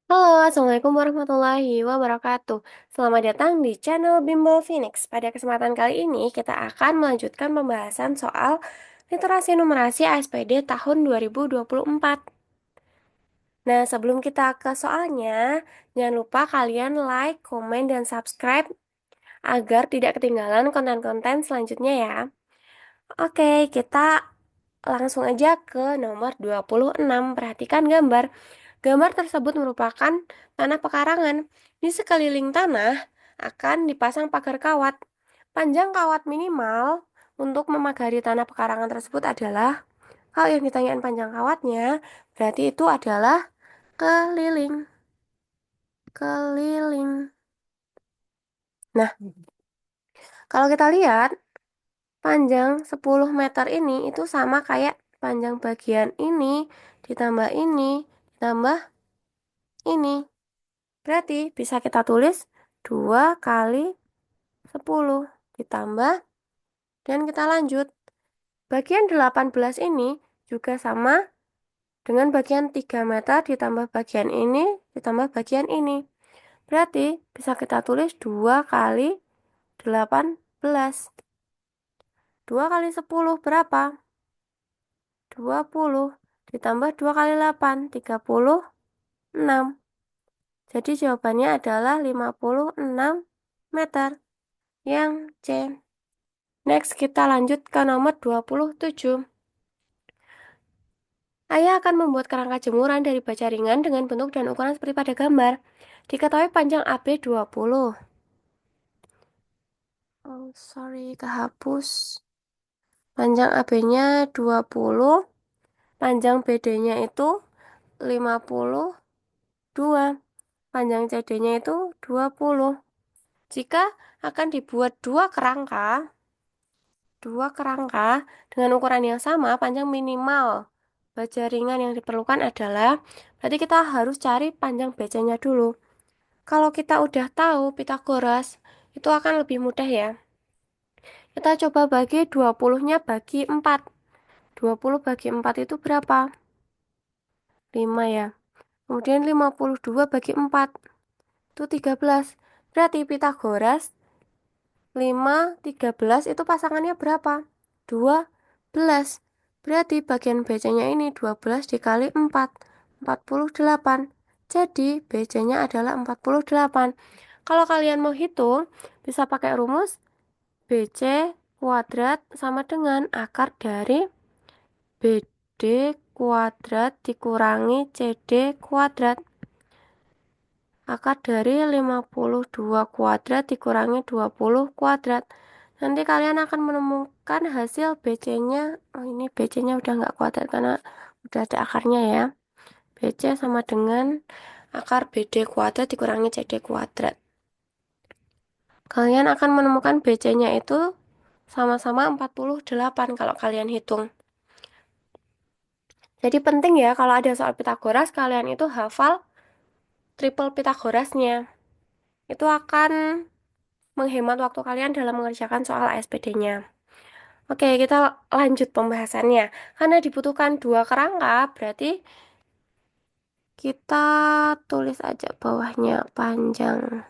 Halo, Assalamualaikum warahmatullahi wabarakatuh. Selamat datang di channel Bimbel Phoenix. Pada kesempatan kali ini, kita akan melanjutkan pembahasan soal literasi numerasi ASPD tahun 2024. Nah, sebelum kita ke soalnya, jangan lupa kalian like, komen, dan subscribe agar tidak ketinggalan konten-konten selanjutnya ya. Oke, kita langsung aja ke nomor 26. Perhatikan gambar. Gambar tersebut merupakan tanah pekarangan. Di sekeliling tanah akan dipasang pagar kawat. Panjang kawat minimal untuk memagari tanah pekarangan tersebut adalah, kalau yang ditanyakan panjang kawatnya, berarti itu adalah keliling. Keliling. Nah, kalau kita lihat, panjang 10 meter ini itu sama kayak panjang bagian ini, ditambah ini, ditambah ini. Berarti bisa kita tulis 2 kali 10 ditambah, dan kita lanjut. Bagian 18 ini juga sama dengan bagian 3 meter ditambah bagian ini ditambah bagian ini. Berarti bisa kita tulis 2 kali 18. 2 kali 10 berapa? 20 ditambah 2 kali 8, 36. Jadi jawabannya adalah 56 meter, yang C. Next, kita lanjut ke nomor 27. Ayah akan membuat kerangka jemuran dari baja ringan dengan bentuk dan ukuran seperti pada gambar. Diketahui panjang AB 20. Oh, sorry, kehapus. Panjang AB-nya 20, panjang BD-nya itu 52, panjang CD-nya itu 20. Jika akan dibuat dua kerangka dengan ukuran yang sama, panjang minimal baja ringan yang diperlukan adalah, berarti kita harus cari panjang bajanya dulu. Kalau kita udah tahu Pitagoras, itu akan lebih mudah ya. Kita coba bagi 20-nya bagi 4. 20 bagi 4 itu berapa? 5 ya. Kemudian 52 bagi 4 itu 13. Berarti Pitagoras 5, 13 itu pasangannya berapa? 12. Berarti bagian bajanya ini 12 dikali 4, 48. Jadi bajanya adalah 48. Kalau kalian mau hitung, bisa pakai rumus BC kuadrat sama dengan akar dari BD kuadrat dikurangi CD kuadrat. Akar dari 52 kuadrat dikurangi 20 kuadrat. Nanti kalian akan menemukan hasil BC-nya. Oh, ini BC-nya udah nggak kuadrat karena udah ada akarnya ya. BC sama dengan akar BD kuadrat dikurangi CD kuadrat. Kalian akan menemukan BC-nya itu sama-sama 48 kalau kalian hitung. Jadi penting ya kalau ada soal Pitagoras, kalian itu hafal triple Pitagorasnya. Itu akan menghemat waktu kalian dalam mengerjakan soal ASPD-nya. Oke, kita lanjut pembahasannya. Karena dibutuhkan dua kerangka, berarti kita tulis aja bawahnya panjang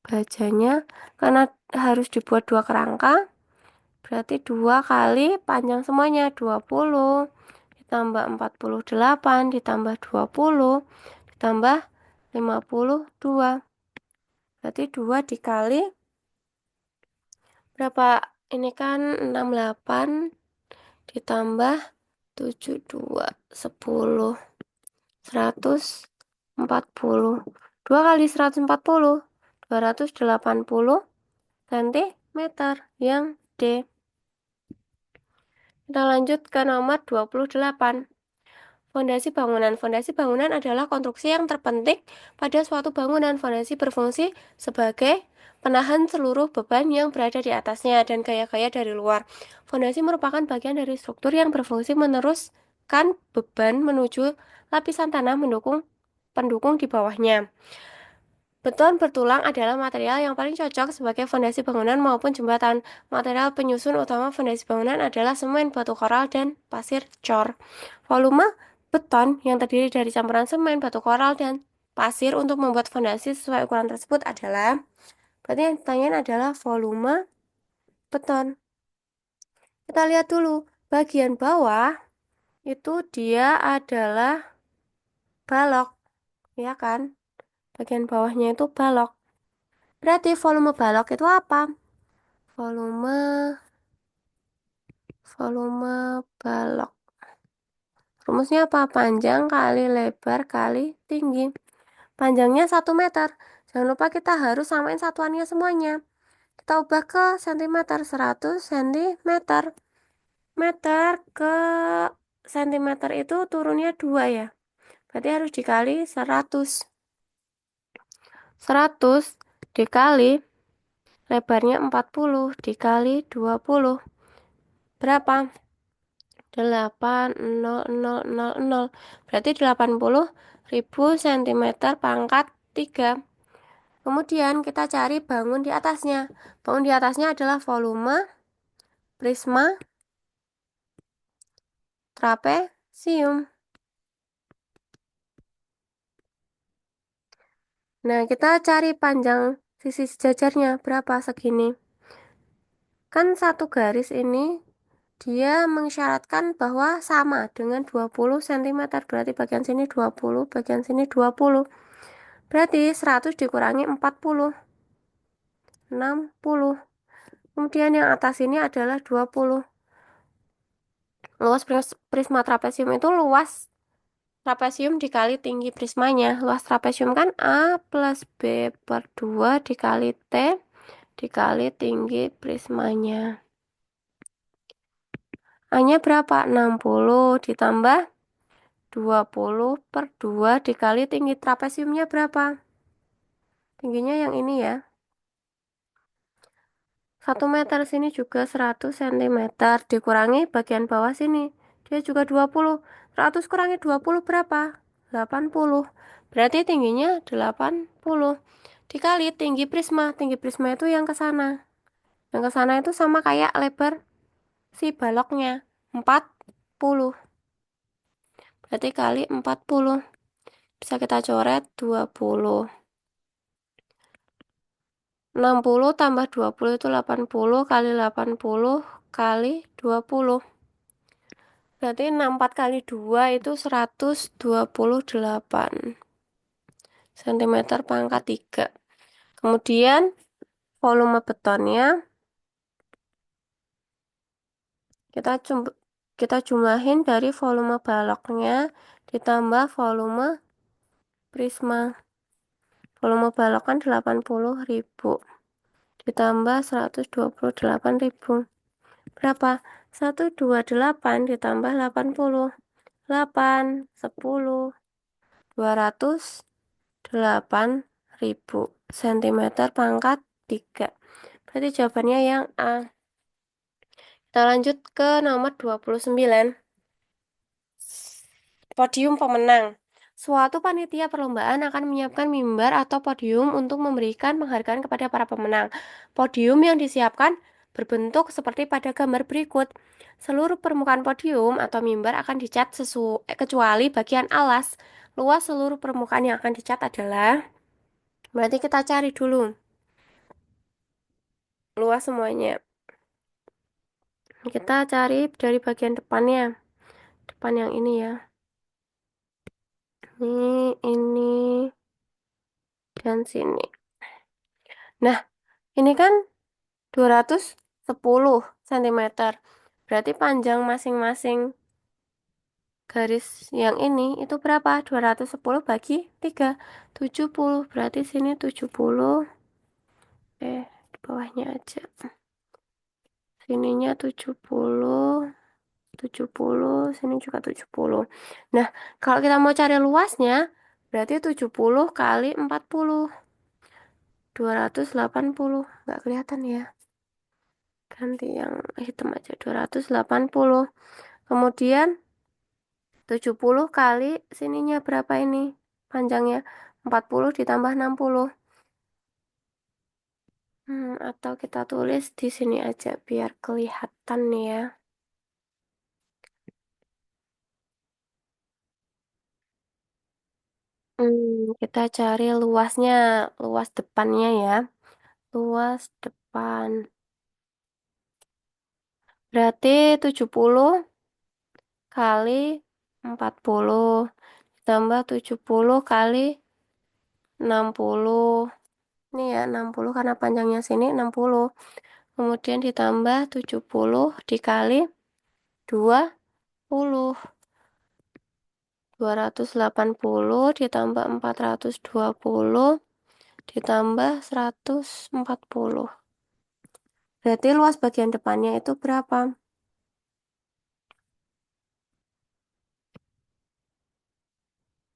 bajanya. Karena harus dibuat dua kerangka, berarti 2 kali panjang semuanya 20 ditambah 48 ditambah 20 ditambah 52. Berarti 2 dikali berapa? Ini kan 68 ditambah 72, 10, 140. 2 kali 140, 280 cm, yang D. Kita lanjut ke nomor 28. Fondasi bangunan. Fondasi bangunan adalah konstruksi yang terpenting pada suatu bangunan. Fondasi berfungsi sebagai penahan seluruh beban yang berada di atasnya dan gaya-gaya dari luar. Fondasi merupakan bagian dari struktur yang berfungsi meneruskan beban menuju lapisan tanah pendukung di bawahnya. Beton bertulang adalah material yang paling cocok sebagai fondasi bangunan maupun jembatan. Material penyusun utama fondasi bangunan adalah semen, batu koral, dan pasir cor. Volume beton yang terdiri dari campuran semen, batu koral, dan pasir untuk membuat fondasi sesuai ukuran tersebut adalah, berarti yang ditanyain adalah volume beton. Kita lihat dulu, bagian bawah itu dia adalah balok, ya kan? Bagian bawahnya itu balok. Berarti volume balok itu apa? Volume volume balok. Rumusnya apa? Panjang kali lebar kali tinggi. Panjangnya 1 meter. Jangan lupa kita harus samain satuannya semuanya. Kita ubah ke sentimeter, 100 sentimeter. Meter ke sentimeter itu turunnya 2 ya. Berarti harus dikali 100. 100 dikali lebarnya 40 dikali 20. Berapa? 80000. Berarti 80.000 cm pangkat 3. Kemudian kita cari bangun di atasnya. Bangun di atasnya adalah volume prisma trapesium. Nah, kita cari panjang sisi sejajarnya berapa segini. Kan satu garis ini dia mengisyaratkan bahwa sama dengan 20 cm. Berarti bagian sini 20, bagian sini 20. Berarti 100 dikurangi 40, 60. Kemudian yang atas ini adalah 20. Luas prisma trapesium itu luas trapesium dikali tinggi prismanya. Luas trapesium kan A plus B per 2 dikali T dikali tinggi prismanya. A-nya berapa? 60 ditambah 20 per 2 dikali tinggi trapesiumnya berapa? Tingginya yang ini ya. 1 meter sini juga 100 cm dikurangi bagian bawah sini. Dia juga 20. 100 kurangi 20 berapa? 80. Berarti tingginya 80. Dikali tinggi prisma. Tinggi prisma itu yang ke sana. Yang ke sana itu sama kayak lebar si baloknya. 40. Berarti kali 40. Bisa kita coret 20. 60 tambah 20 itu 80 kali 80 kali 20. Berarti 64 kali 2 itu 128 cm pangkat 3. Kemudian volume betonnya kita jumlahin dari volume baloknya ditambah volume prisma. Volume balok kan 80.000 ditambah 128.000. Berapa? 128 ditambah 80. 8, 10, 208.000 cm pangkat 3. Berarti jawabannya yang A. Kita lanjut ke nomor 29. Podium pemenang. Suatu panitia perlombaan akan menyiapkan mimbar atau podium untuk memberikan penghargaan kepada para pemenang. Podium yang disiapkan berbentuk seperti pada gambar berikut. Seluruh permukaan podium atau mimbar akan dicat kecuali bagian alas. Luas seluruh permukaan yang akan dicat adalah, berarti kita cari dulu luas semuanya. Kita cari dari bagian depannya. Depan yang ini ya. Ini, dan sini. Nah, ini kan 210 cm. Berarti panjang masing-masing garis yang ini itu berapa? 210 bagi 3. 70. Berarti sini 70. Di bawahnya aja. Sininya 70. 70. Sini juga 70. Nah, kalau kita mau cari luasnya, berarti 70 kali 40. 280. Nggak kelihatan ya. Ganti yang hitam aja. 280. Kemudian 70 kali sininya berapa ini? Panjangnya 40 ditambah 60. Atau kita tulis di sini aja biar kelihatan ya. Kita cari luasnya, luas depannya ya. Luas depan. Berarti 70 kali 40 tambah 70 kali 60. Ini ya 60 karena panjangnya sini 60. Kemudian ditambah 70 dikali 20. 280 ditambah 420 ditambah 140. Berarti luas bagian depannya itu berapa?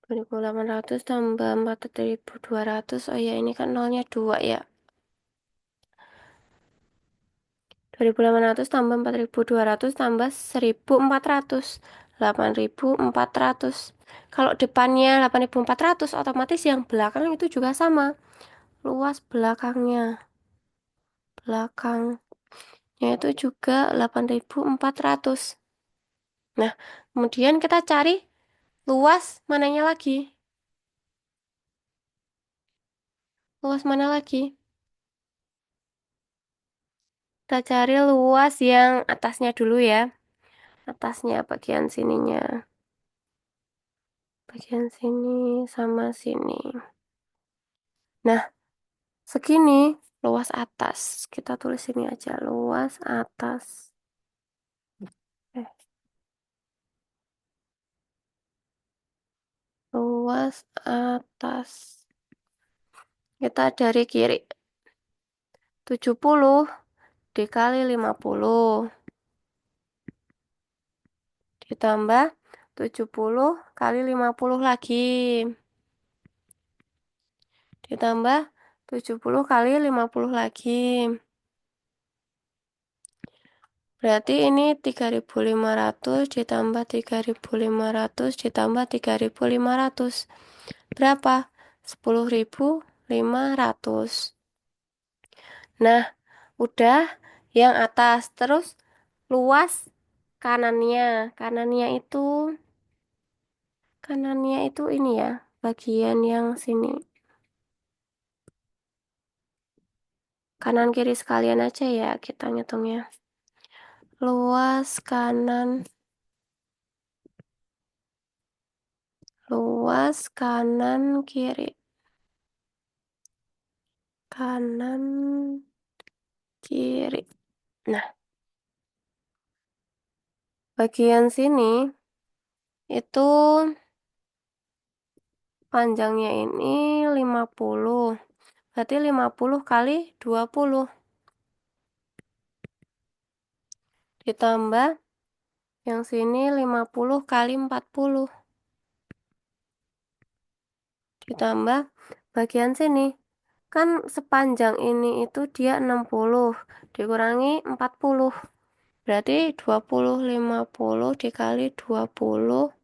2800 tambah 4200. Oh ya, ini kan nolnya 2 ya. 2800 tambah 4200 tambah 1400. 8400. Kalau depannya 8400, otomatis yang belakang itu juga sama. Luas belakangnya. Belakangnya itu juga 8400. Nah, kemudian kita cari luas mananya lagi. Luas mana lagi? Kita cari luas yang atasnya dulu ya. Atasnya bagian sininya. Bagian sini sama sini. Nah, segini luas atas. Kita tulis sini aja luas atas. Eh, luas atas. Kita dari kiri. 70 dikali 50 ditambah 70 kali 50 lagi. Ditambah 70 kali 50 lagi. Berarti ini 3500 ditambah 3500 ditambah 3500. Berapa? 10.500. Nah, udah yang atas. Terus luas kanannya itu ini ya, bagian yang sini. Kanan kiri sekalian aja ya kita ngitungnya. Luas kanan kiri. Kanan kiri. Nah, bagian sini itu panjangnya ini 50. Berarti 50 kali 20. Ditambah yang sini 50 kali 40. Ditambah bagian sini. Kan sepanjang ini itu dia 60. Dikurangi 40. Berarti 20, 50 dikali 20.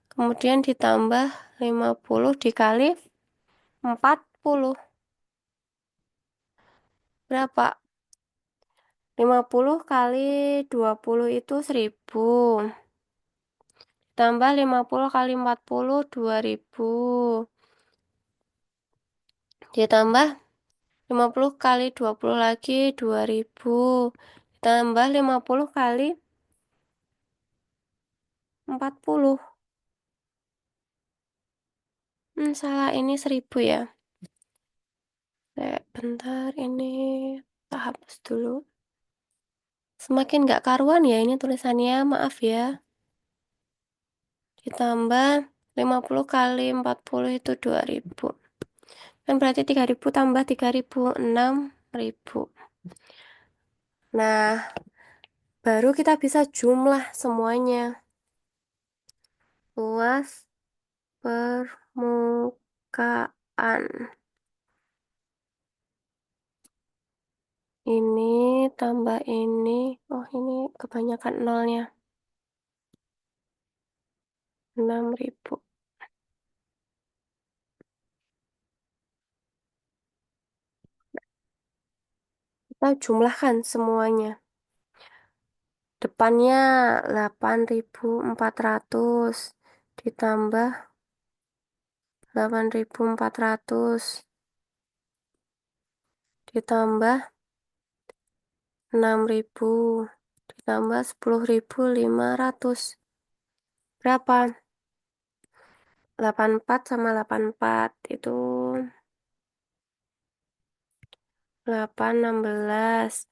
Kemudian ditambah 50 dikali 40. Berapa? 50 kali 20 itu 1000. Tambah 50 kali 40, 2000. Ditambah 50 kali 20 lagi, 2000. Ditambah 50 kali 40. Salah ini 1000 ya. Bentar, ini tak hapus dulu. Semakin gak karuan ya ini tulisannya, maaf ya. Ditambah 50 kali 40 itu 2000. Kan berarti 3000 tambah 3000, 6000. Nah, baru kita bisa jumlah semuanya. Luas permukaan. Ini tambah ini. Oh, ini kebanyakan nolnya. 6000. Kita jumlahkan semuanya. Depannya 8400 ditambah 8.400 ditambah 6.000 ditambah 10.500. Berapa? 84 sama 84 itu 8, 16.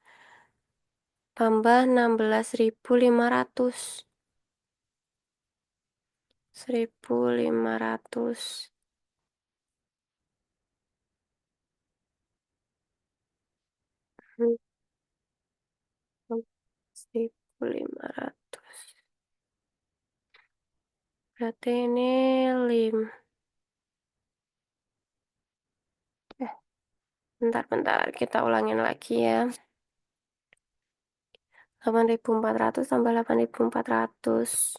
Tambah 16.500. 1.500. 1.500. Berarti ini eh, bentar, kita ulangin lagi ya. 8.400 tambah 8.400.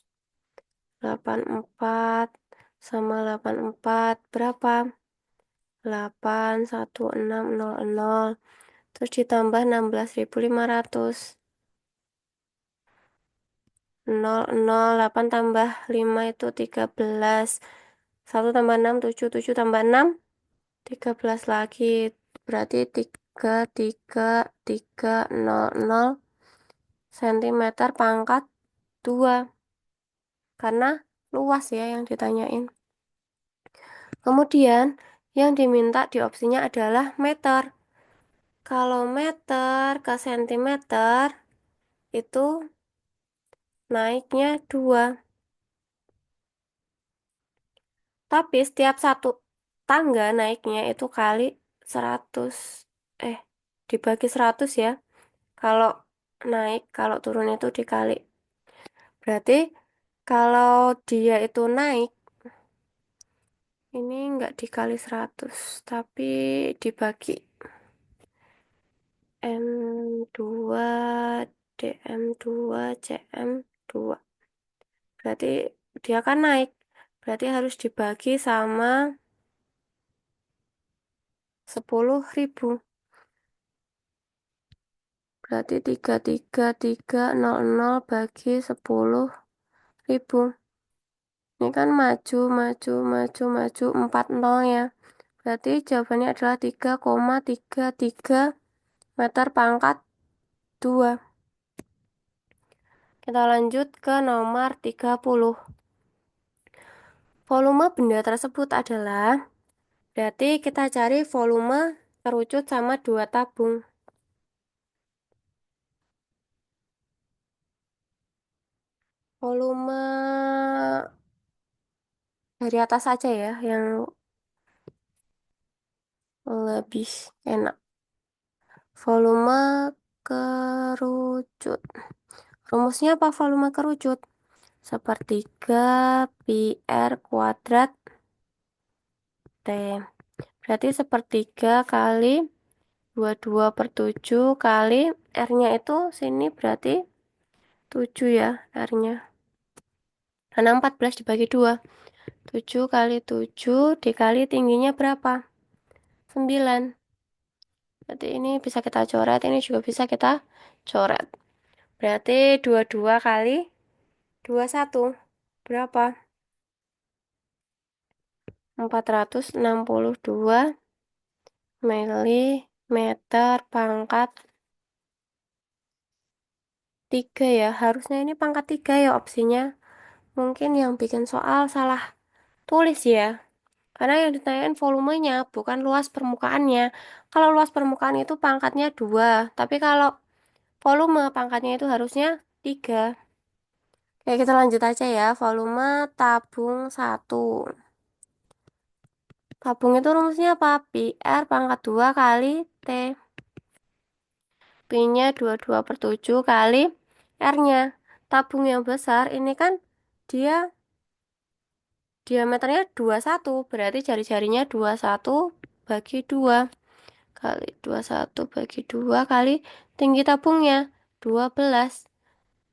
84 sama 84 berapa? 81600. Terus ditambah 16.500. 008 tambah 5 itu 13. 1 tambah 6 7, 7 tambah 6 13 lagi. Berarti 3300 cm pangkat 2. Karena luas ya yang ditanyain. Kemudian yang diminta di opsinya adalah meter. Kalau meter ke sentimeter itu naiknya 2. Tapi setiap satu tangga naiknya itu kali 100. Eh, dibagi 100 ya. Kalau naik, kalau turun itu dikali. Berarti kalau dia itu naik, ini enggak dikali 100, tapi dibagi M2, DM2, CM2. Berarti dia kan naik. Berarti harus dibagi sama 10.000. Berarti 33.300 bagi 10.000. Ini kan maju, 4 nol ya. Berarti jawabannya adalah 3,33 meter pangkat 2. Kita lanjut ke nomor 30. Volume benda tersebut adalah, berarti kita cari volume kerucut sama 2 tabung. Volume dari atas saja ya, yang lebih enak. Volume kerucut. Rumusnya apa volume kerucut? Sepertiga pi R kuadrat T. Berarti sepertiga kali 22/7 kali R-nya itu sini berarti 7 ya R-nya. Karena 14 dibagi 2. 7 kali 7 dikali tingginya berapa? 9. Berarti ini bisa kita coret, ini juga bisa kita coret. Berarti 22 kali 21 berapa? 462 milimeter pangkat 3 ya. Harusnya ini pangkat 3 ya opsinya. Mungkin yang bikin soal salah tulis ya. Karena yang ditanyakan volumenya, bukan luas permukaannya. Kalau luas permukaan itu pangkatnya 2. Tapi kalau volume pangkatnya itu harusnya 3. Oke, kita lanjut aja ya. Volume tabung 1. Tabung itu rumusnya apa? Pi R pangkat 2 kali T. Pi-nya 22/7 kali R-nya. Tabung yang besar ini kan dia diameternya 21. Berarti jari-jarinya 21 bagi 2. Kali 21 bagi 2 kali tinggi tabungnya 12.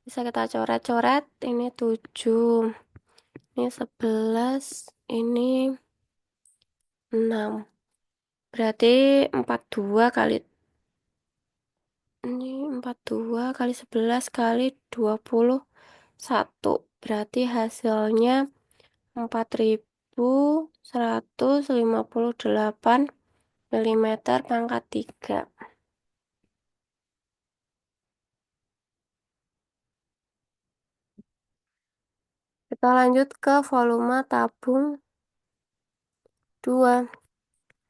Bisa kita coret-coret. Ini 7. Ini 11. Ini 6. Berarti 42 kali ini 42 kali 11 kali 21. Berarti hasilnya 4.000. 1158 pangkat 3. Kita lanjut ke volume tabung 2.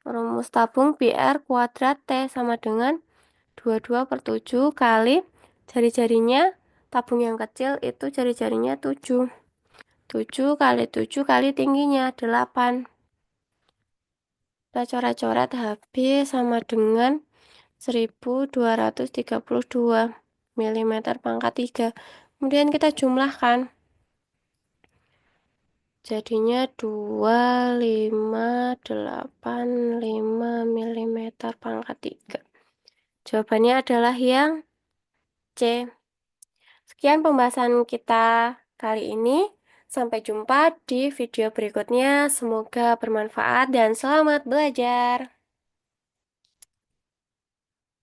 Rumus tabung PR kuadrat T sama dengan 22/7 kali jari-jarinya tabung yang kecil itu jari-jarinya 7. 7 kali 7 kali tingginya 8. Kita coret-coret habis sama dengan 1232 mm pangkat 3. Kemudian kita jumlahkan. Jadinya 2585 mm pangkat 3. Jawabannya adalah yang C. Sekian pembahasan kita kali ini. Sampai jumpa di video berikutnya. Semoga bermanfaat dan selamat belajar.